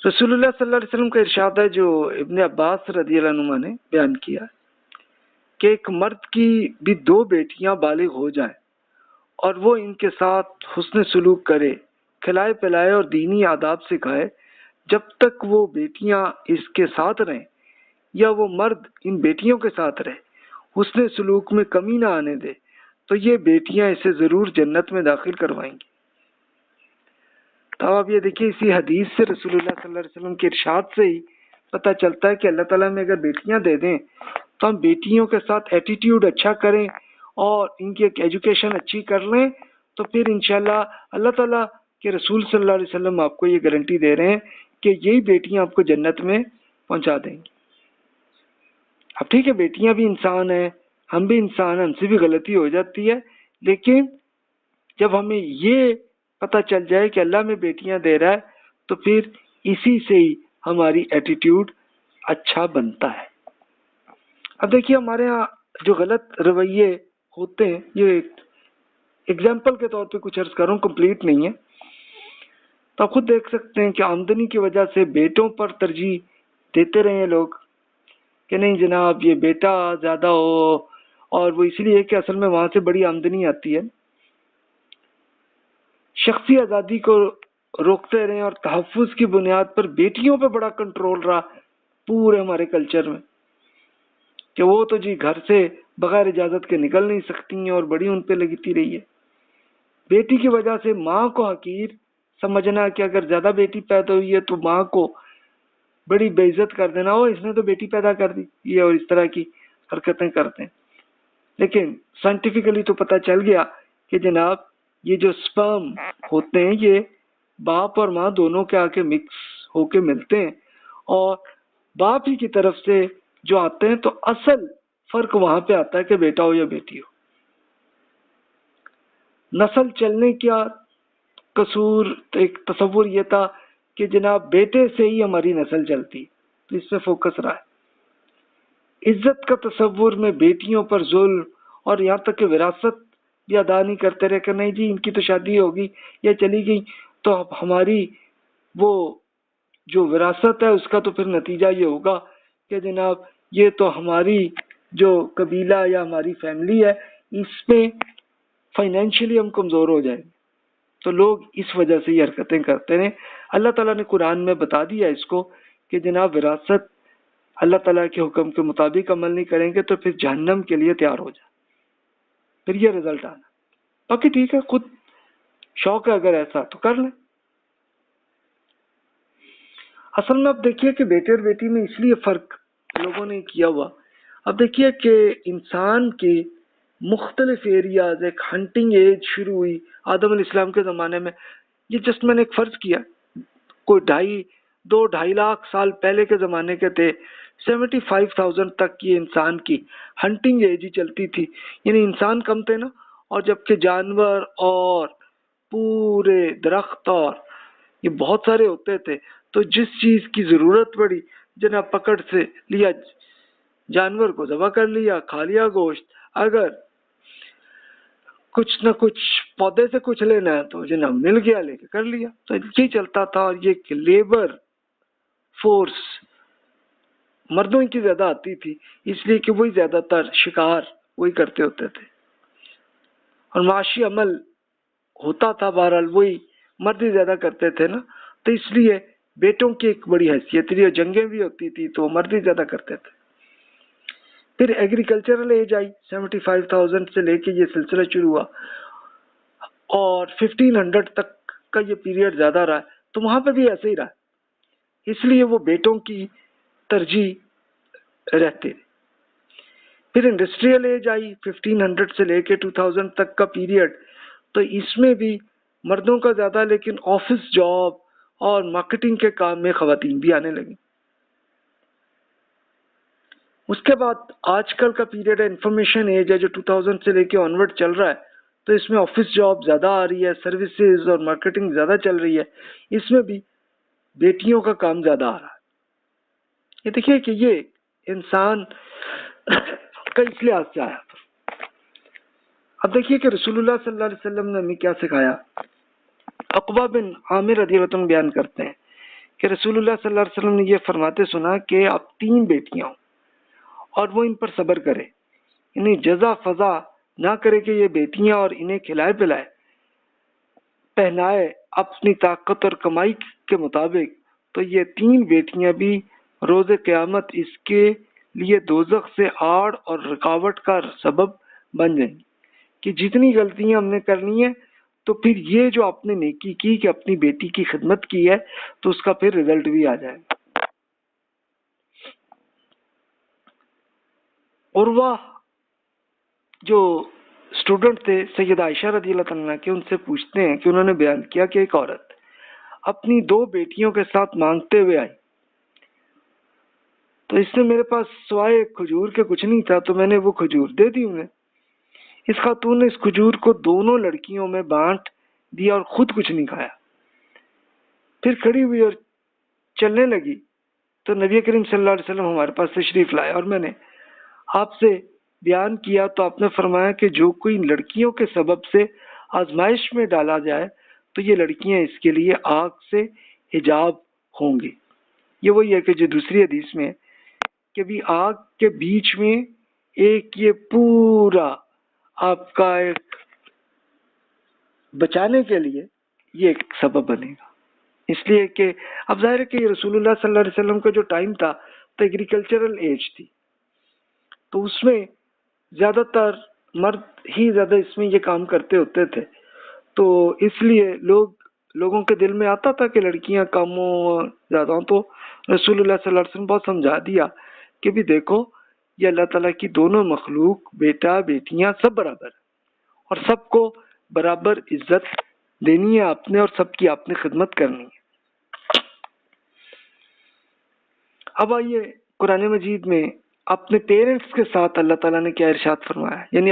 رسول اللہ صلی اللہ علیہ وسلم کا ارشاد ہے جو ابن عباس رضی اللہ عنہ نے بیان کیا کہ ایک مرد کی بھی 2 بیٹیاں بالغ ہو جائیں اور وہ ان کے ساتھ حسن سلوک کرے، کھلائے پلائے اور دینی آداب سکھائے، جب تک وہ بیٹیاں اس کے ساتھ رہیں یا وہ مرد ان بیٹیوں کے ساتھ رہے، حسن سلوک میں کمی نہ آنے دے، تو یہ بیٹیاں اسے ضرور جنت میں داخل کروائیں گی۔ تو آپ یہ دیکھیے اسی حدیث سے رسول اللہ صلی اللہ علیہ وسلم کے ارشاد سے ہی پتہ چلتا ہے کہ اللہ تعالیٰ میں اگر بیٹیاں دے دیں تو ہم بیٹیوں کے ساتھ ایٹیٹیوڈ اچھا کریں اور ان کی ایک ایجوکیشن اچھی کر لیں، تو پھر انشاءاللہ اللہ تعالیٰ کے رسول صلی اللہ علیہ وسلم آپ کو یہ گارنٹی دے رہے ہیں کہ یہی بیٹیاں آپ کو جنت میں پہنچا دیں گی۔ اب ٹھیک ہے، بیٹیاں بھی انسان ہیں، ہم بھی انسان ہیں، ہم سے بھی غلطی ہو جاتی ہے، لیکن جب ہمیں یہ پتہ چل جائے کہ اللہ میں بیٹیاں دے رہا ہے تو پھر اسی سے ہی ہماری ایٹیٹیوڈ اچھا بنتا ہے۔ اب دیکھیے ہمارے ہاں جو غلط رویے ہوتے ہیں، یہ ایگزامپل کے طور پہ کچھ عرض کروں، کمپلیٹ نہیں ہے، تو آپ خود دیکھ سکتے ہیں کہ آمدنی کی وجہ سے بیٹوں پر ترجیح دیتے رہے ہیں لوگ کہ نہیں جناب یہ بیٹا زیادہ ہو، اور وہ اس لیے کہ اصل میں وہاں سے بڑی آمدنی آتی ہے۔ شخصی آزادی کو روکتے رہے اور تحفظ کی بنیاد پر بیٹیوں پہ بڑا کنٹرول رہا پورے ہمارے کلچر میں کہ وہ تو جی گھر سے بغیر اجازت کے نکل نہیں سکتی ہیں اور بڑی ان پہ لگتی رہی ہے۔ بیٹی کی وجہ سے ماں کو حقیر سمجھنا کہ اگر زیادہ بیٹی پیدا ہوئی ہے تو ماں کو بڑی بے عزت کر دینا، اس نے تو بیٹی پیدا کر دی، یہ اور اس طرح کی حرکتیں کرتے ہیں۔ لیکن سائنٹیفکلی تو پتہ چل گیا کہ جناب یہ جو سپرم ہوتے ہیں یہ باپ اور ماں دونوں کے آ کے مکس ہو کے ملتے ہیں، اور باپ ہی کی طرف سے جو آتے ہیں تو اصل فرق وہاں پہ آتا ہے کہ بیٹا ہو یا بیٹی ہو۔ نسل چلنے کا قصور ایک تصور یہ تھا کہ جناب بیٹے سے ہی ہماری نسل چلتی، تو اس پہ فوکس رہا ہے۔ عزت کا تصور میں بیٹیوں پر ظلم اور یہاں تک کہ وراثت بھی ادا نہیں کرتے رہے کہ نہیں جی ان کی تو شادی ہوگی یا چلی گئی تو اب ہماری وہ جو وراثت ہے اس کا تو پھر نتیجہ یہ ہوگا کہ جناب یہ تو ہماری جو قبیلہ یا ہماری فیملی ہے اس میں فائنینشلی ہم کمزور ہو جائیں گے، تو لوگ اس وجہ سے یہ حرکتیں کرتے ہیں۔ اللہ تعالیٰ نے قرآن میں بتا دیا اس کو کہ جناب وراثت اللہ تعالیٰ کے حکم کے مطابق عمل نہیں کریں گے تو پھر جہنم کے لیے تیار ہو جائے، پھر یہ رزلٹ آنا۔ باقی ٹھیک ہے، خود شوق ہے اگر ایسا تو کر لیں۔ اصل میں اب دیکھیے کہ بیٹے اور بیٹی میں اس لیے فرق لوگوں نے کیا ہوا، اب دیکھیے کہ انسان کے مختلف ایریاز، ایک ہنٹنگ ایج شروع ہوئی آدم علیہ السلام کے زمانے میں، یہ جسٹ میں نے ایک فرض کیا، کوئی 2-2.5 لاکھ سال پہلے کے زمانے کے تھے، 75,000 تک یہ انسان کی ہنٹنگ ایج ہی چلتی تھی، یعنی انسان کم تھے نا، اور جبکہ جانور اور پورے درخت اور یہ بہت سارے ہوتے تھے، تو جس چیز کی ضرورت پڑی جناب پکڑ سے لیا، جانور کو ذبح کر لیا، کھا لیا گوشت، اگر کچھ نہ کچھ پودے سے کچھ لینا ہے تو جناب مل گیا لے کے کر لیا، تو یہ چلتا تھا۔ اور یہ لیبر فورس مردوں کی زیادہ آتی تھی اس لیے کہ وہی زیادہ تر شکار وہی کرتے ہوتے تھے، اور معاشی عمل ہوتا تھا بہرحال وہی مرد ہی زیادہ کرتے تھے نا، تو اس لیے بیٹوں کی ایک بڑی حیثیت تھی، اور جنگیں بھی ہوتی تھی تو مرد ہی زیادہ کرتے تھے۔ پھر ایگریکلچرل ایج آئی، 75,000 سے لے کے یہ سلسلہ شروع ہوا اور 1500 تک کا یہ پیریڈ زیادہ رہا، تو وہاں پہ بھی ایسے ہی رہا، اس لیے وہ بیٹوں کی ترجیح رہتے۔ پھر انڈسٹریل ایج آئی 1500 سے لے کے 2000 تک کا پیریڈ، تو اس میں بھی مردوں کا زیادہ، لیکن آفس جاب اور مارکیٹنگ کے کام میں خواتین بھی آنے لگیں۔ اس کے بعد آج کل کا پیریڈ ہے انفارمیشن ایج ہے جو 2000 سے لے کے آنورڈ چل رہا ہے، تو اس میں آفس جاب زیادہ آ رہی ہے، سروسز اور مارکیٹنگ زیادہ چل رہی ہے، اس میں بھی بیٹیوں کا کام زیادہ آ رہا ہے۔ یہ دیکھیے کہ یہ انسان کا اس لحاظ سے آیا۔ اب دیکھیے کہ رسول اللہ صلی اللہ علیہ وسلم نے ہمیں کیا سکھایا۔ عقبہ بن عامر رضی اللہ عنہ بیان کرتے ہیں کہ رسول اللہ صلی اللہ علیہ وسلم نے یہ فرماتے سنا کہ آپ 3 بیٹیاں ہوں اور وہ ان پر صبر کرے، انہیں جزا فضا نہ کرے کہ یہ بیٹیاں اور انہیں کھلائے پلائے پہنائے اپنی طاقت اور کمائی کے مطابق، تو یہ 3 بیٹیاں بھی روز قیامت اس کے لیے دوزخ سے آڑ اور رکاوٹ کا سبب بن جائیں گی کہ جتنی غلطیاں ہم نے کرنی ہے تو پھر یہ جو آپ نے نیکی کی کہ اپنی بیٹی کی خدمت کی ہے تو اس کا پھر رزلٹ بھی آ جائے گا۔ عروہ جو اسٹوڈنٹ تھے سید عائشہ رضی اللہ تعالیٰ عنہ کے، ان سے پوچھتے ہیں کہ انہوں نے بیان کیا کہ ایک عورت اپنی 2 بیٹیوں کے ساتھ مانگتے ہوئے آئی، تو اس نے میرے پاس سوائے کھجور کے کچھ نہیں تھا، تو میں نے وہ کھجور دے دی انہیں۔ اس خاتون نے اس کھجور کو دونوں لڑکیوں میں بانٹ دیا اور خود کچھ نہیں کھایا، پھر کھڑی ہوئی اور چلنے لگی تو نبی کریم صلی اللہ علیہ وسلم ہمارے پاس تشریف لائے اور میں نے آپ سے بیان کیا تو آپ نے فرمایا کہ جو کوئی لڑکیوں کے سبب سے آزمائش میں ڈالا جائے تو یہ لڑکیاں اس کے لیے آگ سے حجاب ہوں گی۔ یہ وہی ہے کہ جو دوسری حدیث میں ہے کہ بھی آگ کے بیچ میں ایک یہ پورا آپ کا ایک بچانے کے لیے یہ ایک سبب بنے گا، اس لیے کہ اب ظاہر ہے کہ یہ رسول اللہ صلی اللہ علیہ وسلم کا جو ٹائم تھا تو ایگریکلچرل ایج تھی، تو اس میں زیادہ تر مرد ہی زیادہ اس میں یہ کام کرتے ہوتے تھے، تو اس لیے لوگوں کے دل میں آتا تھا کہ لڑکیاں کم ہوں زیادہ ہوں، تو رسول اللہ صلی اللہ علیہ وسلم بہت سمجھا دیا کہ بھی دیکھو یہ اللہ تعالیٰ کی دونوں مخلوق بیٹا بیٹیاں سب برابر ہیں اور سب کو برابر عزت دینی ہے آپ نے اور سب کی آپ نے خدمت کرنی ہے۔ اب آئیے قرآن مجید میں اپنے پیرنٹس کے ساتھ اللہ تعالیٰ نے کیا ارشاد فرمایا، یعنی